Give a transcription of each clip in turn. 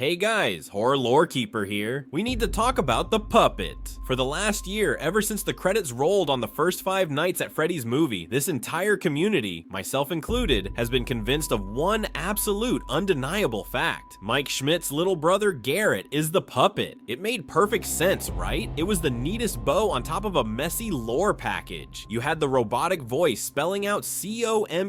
Hey guys, Horror Lorekeeper here. We need to talk about the puppet. For the last year, ever since the credits rolled on the first 5 nights at Freddy's movie, this entire community, myself included, has been convinced of one absolute undeniable fact. Mike Schmidt's little brother Garrett is the puppet. It made perfect sense, right? It was the neatest bow on top of a messy lore package. You had the robotic voice spelling out COMEFINDME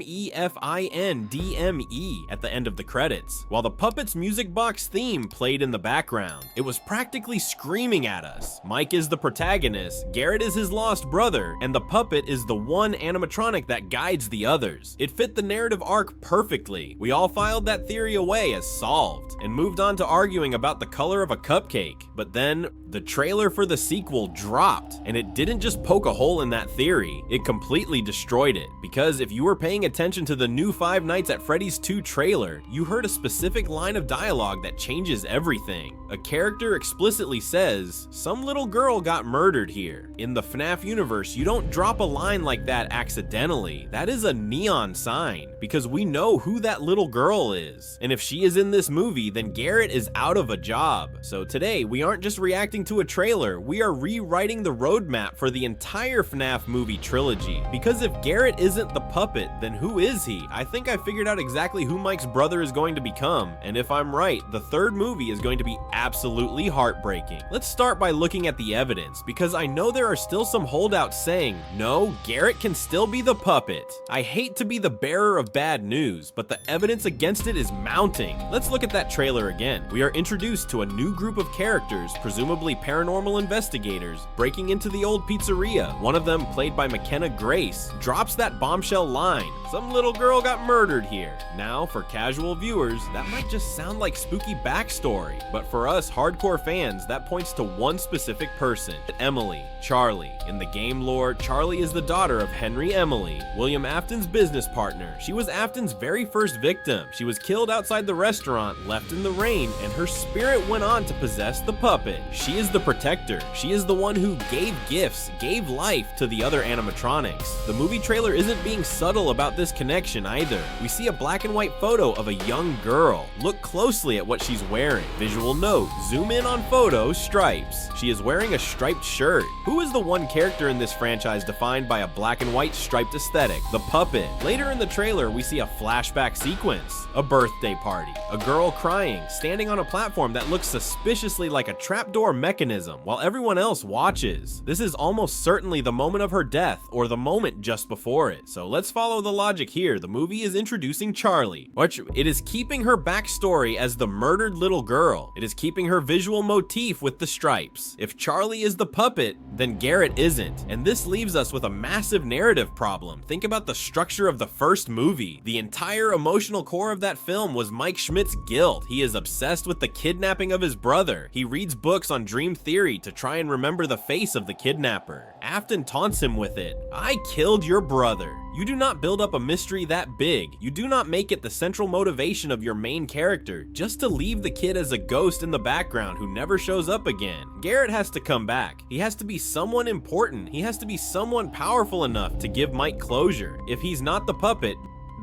at the end of the credits, while the puppet's music box theme played in the background. It was practically screaming at us. Mike is the protagonist, Garrett is his lost brother, and the puppet is the one animatronic that guides the others. It fit the narrative arc perfectly. We all filed that theory away as solved, and moved on to arguing about the color of a cupcake. But then, the trailer for the sequel dropped, and it didn't just poke a hole in that theory, it completely destroyed it. Because if you were paying attention to the new Five Nights at Freddy's 2 trailer, you heard a specific line of dialogue that changes everything. A character explicitly says, "Some little girl got murdered here." In the FNAF universe, you don't drop a line like that accidentally. That is a neon sign, because we know who that little girl is. And if she is in this movie, then Garrett is out of a job. So today, we aren't just reacting to a trailer, we are rewriting the roadmap for the entire FNAF movie trilogy. Because if Garrett isn't the puppet, then who is he? I think I figured out exactly who Mike's brother is going to become, and if I'm right, the third movie is going to be absolutely heartbreaking. Let's start by looking at the evidence, because I know there are still some holdouts saying, no, Garrett can still be the puppet. I hate to be the bearer of bad news, but the evidence against it is mounting. Let's look at that trailer again. We are introduced to a new group of characters, presumably paranormal investigators, breaking into the old pizzeria. One of them, played by McKenna Grace, drops that bombshell line, "Some little girl got murdered here." Now, for casual viewers, that might just sound like spooky backstory, but for us hardcore fans, that points to one specific person, Emily, Charlie. In the game lore, Charlie is the daughter of Henry Emily, William Afton's business partner. She was Afton's very first victim. She was killed outside the restaurant, left in the rain, and her spirit went on to possess the puppet. She is the protector. She is the one who gave gifts, gave life to the other animatronics. The movie trailer isn't being subtle about this connection either. We see a black and white photo of a young girl. Look closely at what she's wearing. Visual note, zoom in on photo, stripes. She is wearing a striped shirt. Who is the one character in this franchise defined by a black and white striped aesthetic? The puppet. Later in the trailer, we see a flashback sequence. A birthday party. A girl crying, standing on a platform that looks suspiciously like a trapdoor mechanism, while everyone else watches. This is almost certainly the moment of her death, or the moment just before it. So let's follow the logic here. The movie is introducing Charlie. It is keeping her backstory as the murdered little girl. It is keeping her visual motif with the stripes. If Charlie is the puppet, then Garrett isn't. And this leaves us with a massive narrative problem. Think about the structure of the first movie. The entire emotional core of that film was Mike Schmidt's guilt. He is obsessed with the kidnapping of his brother. He reads books on dream theory to try and remember the face of the kidnapper. Afton taunts him with it. "I killed your brother." You do not build up a mystery that big. You do not make it the central motivation of your main character just to leave the kid as a ghost in the background who never shows up again. Garrett has to come back. He has to be someone important. He has to be someone powerful enough to give Mike closure. If he's not the puppet,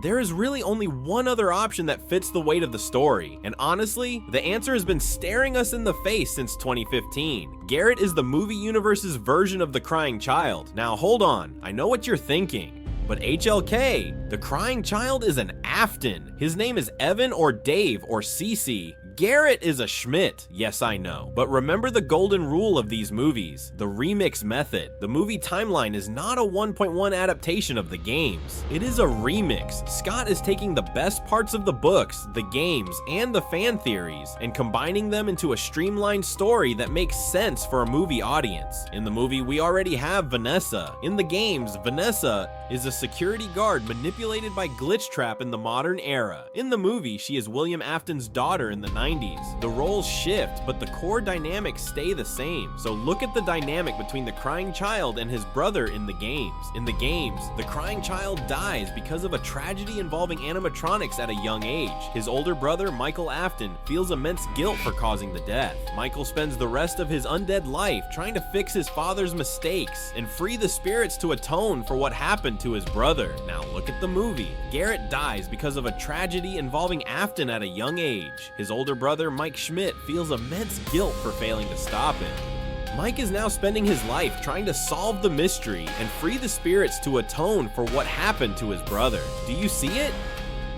there is really only one other option that fits the weight of the story. And honestly, the answer has been staring us in the face since 2015. Garrett is the movie universe's version of the crying child. Now hold on, I know what you're thinking. But HLK, the crying child is an Afton. His name is Evan or Dave or Cece. Garrett is a Schmidt, yes I know, but remember the golden rule of these movies, the remix method. The movie timeline is not a 1.1 adaptation of the games, it is a remix. Scott is taking the best parts of the books, the games, and the fan theories, and combining them into a streamlined story that makes sense for a movie audience. In the movie, we already have Vanessa. In the games, Vanessa is a security guard manipulated by Glitch Trap in the modern era. In the movie, she is William Afton's daughter in the 90s. The roles shift, but the core dynamics stay the same. So look at the dynamic between the crying child and his brother in the games. In the games, the crying child dies because of a tragedy involving animatronics at a young age. His older brother, Michael Afton, feels immense guilt for causing the death. Michael spends the rest of his undead life trying to fix his father's mistakes and free the spirits to atone for what happened to his brother. Now look at the movie. Garrett dies because of a tragedy involving Afton at a young age. His older brother Mike Schmidt feels immense guilt for failing to stop it. Mike is now spending his life trying to solve the mystery and free the spirits to atone for what happened to his brother. Do you see it?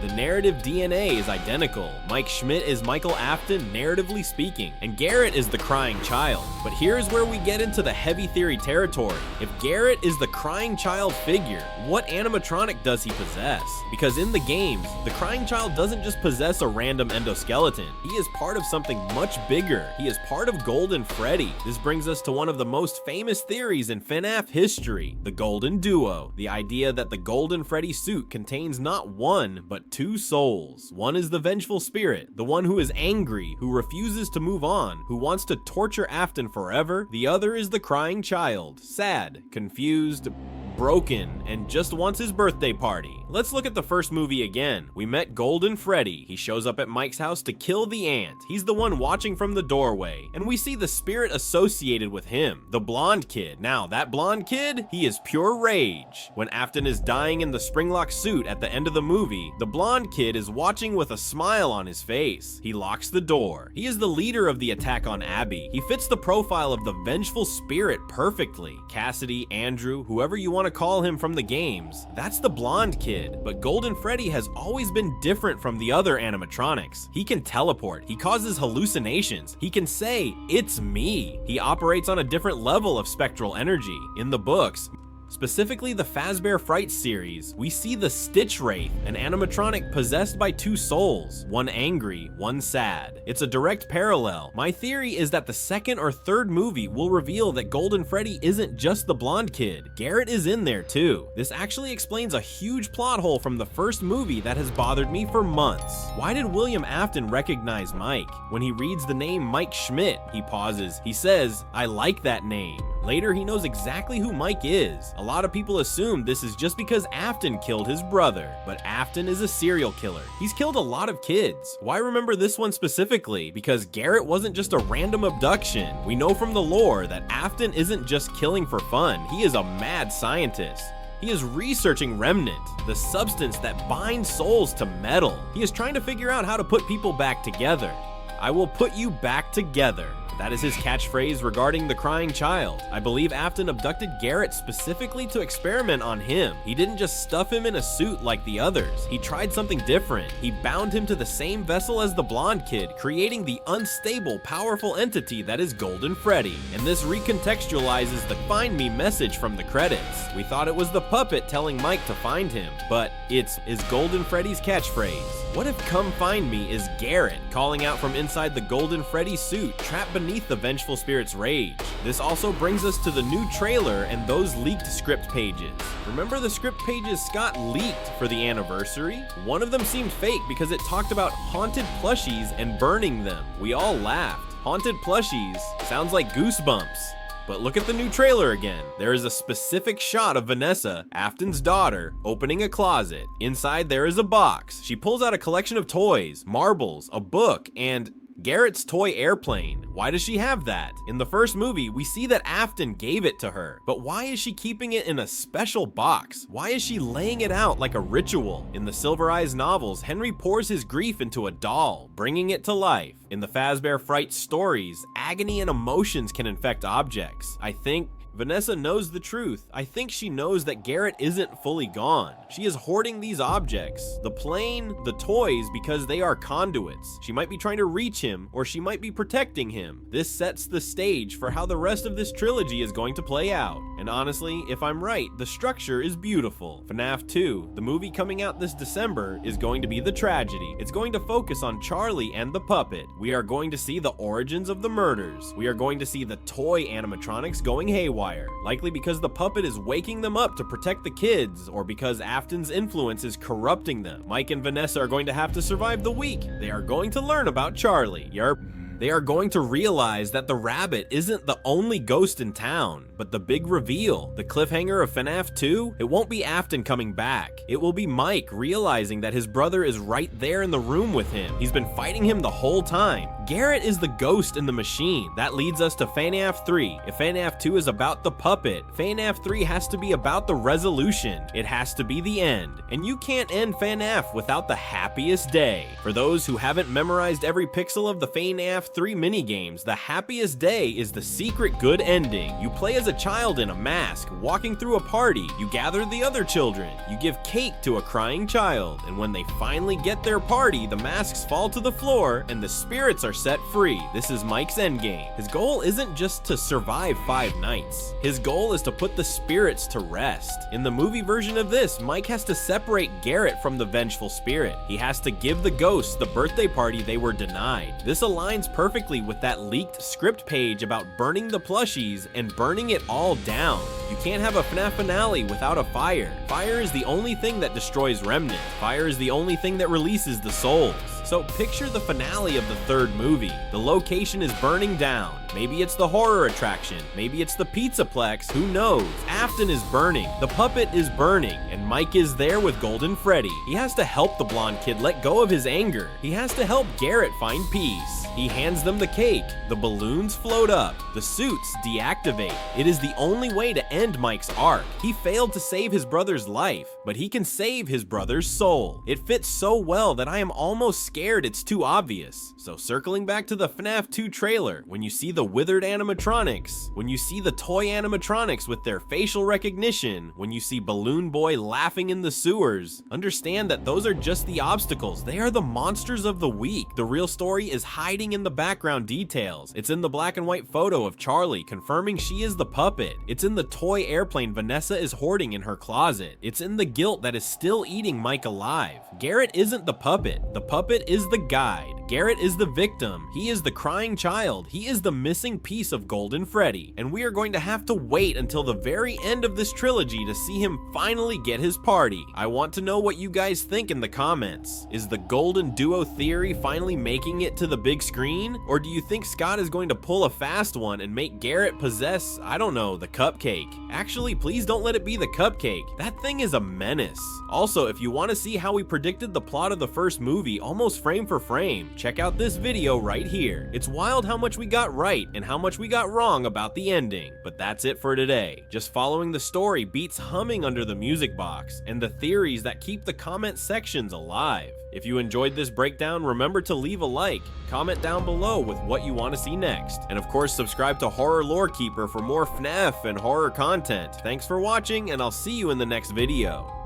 The narrative DNA is identical. Mike Schmidt is Michael Afton, narratively speaking, and Garrett is the crying child. But here's where we get into the heavy theory territory. If Garrett is the crying child figure, what animatronic does he possess? Because in the games, the crying child doesn't just possess a random endoskeleton. He is part of something much bigger. He is part of Golden Freddy. This brings us to one of the most famous theories in FNAF history, the Golden Duo. The idea that the Golden Freddy suit contains not one, but two souls. One is the vengeful spirit, the one who is angry, who refuses to move on, who wants to torture Afton forever. The other is the crying child, sad, confused, broken, and just wants his birthday party. Let's look at the first movie again. We met Golden Freddy. He shows up at Mike's house to kill the ant. He's the one watching from the doorway, and we see the spirit associated with him, the blonde kid. Now, that blonde kid, he is pure rage. When Afton is dying in the springlock suit at the end of the movie, the blonde kid is watching with a smile on his face. He locks the door. He is the leader of the attack on Abby. He fits the profile of the vengeful spirit perfectly. Cassidy, Andrew, whoever you want to call him from the games, that's the blonde kid. But Golden Freddy has always been different from the other animatronics. He can teleport, he causes hallucinations, he can say, "It's me." He operates on a different level of spectral energy. In the books, specifically the Fazbear Fright series, we see the Stitch Wraith, an animatronic possessed by two souls, one angry, one sad. It's a direct parallel. My theory is that the second or third movie will reveal that Golden Freddy isn't just the blonde kid. Garrett is in there too. This actually explains a huge plot hole from the first movie that has bothered me for months. Why did William Afton recognize Mike? When he reads the name Mike Schmidt, he pauses. He says, "I like that name." Later, he knows exactly who Mike is. A lot of people assume this is just because Afton killed his brother, but Afton is a serial killer. He's killed a lot of kids. Why remember this one specifically? Because Garrett wasn't just a random abduction. We know from the lore that Afton isn't just killing for fun. He is a mad scientist. He is researching Remnant, the substance that binds souls to metal. He is trying to figure out how to put people back together. "I will put you back together." That is his catchphrase regarding the crying child. I believe Afton abducted Garrett specifically to experiment on him. He didn't just stuff him in a suit like the others. He tried something different. He bound him to the same vessel as the blonde kid, creating the unstable, powerful entity that is Golden Freddy. And this recontextualizes the "Find Me" message from the credits. We thought it was the puppet telling Mike to find him, but is Golden Freddy's catchphrase. What if "Come Find Me" is Garrett calling out from inside the Golden Freddy suit, trapped beneath the vengeful spirit's rage? This also brings us to the new trailer and those leaked script pages. Remember the script pages Scott leaked for the anniversary? One of them seemed fake because it talked about haunted plushies and burning them. We all laughed. Haunted plushies sounds like Goosebumps. But look at the new trailer again. There is a specific shot of Vanessa, Afton's daughter, opening a closet. Inside there is a box. She pulls out a collection of toys, marbles, a book, and Garrett's toy airplane. Why does she have that? In the first movie, we see that Afton gave it to her, but why is she keeping it in a special box? Why is she laying it out like a ritual? In the Silver Eyes novels, Henry pours his grief into a doll, bringing it to life. In the Fazbear Fright stories, agony and emotions can infect objects. I think Vanessa knows the truth. I think she knows that Garrett isn't fully gone. She is hoarding these objects, the plane, the toys, because they are conduits. She might be trying to reach him, or she might be protecting him. This sets the stage for how the rest of this trilogy is going to play out. And honestly, if I'm right, the structure is beautiful. FNAF 2, the movie coming out this December, is going to be the tragedy. It's going to focus on Charlie and the puppet. We are going to see the origins of the murders. We are going to see the toy animatronics going haywire. Likely because the puppet is waking them up to protect the kids, or because Afton's influence is corrupting them. Mike and Vanessa are going to have to survive the week. They are going to learn about Charlie. Yerp. They are going to realize that the rabbit isn't the only ghost in town, but the big reveal, the cliffhanger of FNAF 2, it won't be Afton coming back. It will be Mike realizing that his brother is right there in the room with him. He's been fighting him the whole time. Garrett is the ghost in the machine. That leads us to FNAF 3. If FNAF 2 is about the puppet, FNAF 3 has to be about the resolution. It has to be the end. And you can't end FNAF without the happiest day. For those who haven't memorized every pixel of the FNAF 3 minigames, the happiest day is the secret good ending. You play as a child in a mask, walking through a party. You gather the other children. You give cake to a crying child. And when they finally get their party, the masks fall to the floor and the spirits are set free. This is Mike's endgame. His goal isn't just to survive 5 nights. His goal is to put the spirits to rest. In the movie version of this, Mike has to separate Garrett from the vengeful spirit. He has to give the ghosts the birthday party they were denied. This aligns perfectly with that leaked script page about burning the plushies and burning it all down. You can't have a FNAF finale without a fire. Fire is the only thing that destroys Remnant. Fire is the only thing that releases the souls. So picture the finale of the 3rd movie. The location is burning down. Maybe it's the horror attraction. Maybe it's the Pizzaplex. Who knows? Afton is burning. The puppet is burning. And Mike is there with Golden Freddy. He has to help the blonde kid let go of his anger. He has to help Garrett find peace. He hands them the cake. The balloons float up. The suits deactivate. It is the only way to end Mike's arc. He failed to save his brother's life, but he can save his brother's soul. It fits so well that I am almost scared it's too obvious. So circling back to the FNAF 2 trailer, when you see the withered animatronics, when you see the toy animatronics with their facial recognition, when you see Balloon Boy laughing in the sewers, understand that those are just the obstacles. They are the monsters of the week. The real story is hiding in the background details. It's in the black and white photo of Charlie confirming she is the puppet. It's in the toy airplane Vanessa is hoarding in her closet. It's in the guilt that is still eating Mike alive. Garrett isn't the puppet. The puppet is the guide. Garrett is the victim. He is the crying child. He is the missing piece of Golden Freddy. And we are going to have to wait until the very end of this trilogy to see him finally get his party. I want to know what you guys think in the comments. Is the Golden Duo theory finally making it to the big screen? Or do you think Scott is going to pull a fast one and make Garrett possess, I don't know, the cupcake? Actually, please don't let it be the cupcake. That thing is a menace. Also, if you want to see how we predicted the plot of the first movie almost frame for frame, check out this video right here. It's wild how much we got right and how much we got wrong about the ending. But that's it for today. Just following the story beats humming under the music box, and the theories that keep the comment sections alive. If you enjoyed this breakdown, remember to leave a like, comment down below with what you want to see next, and of course subscribe to Horror Lorekeeper for more FNAF and horror content. Thanks for watching, and I'll see you in the next video.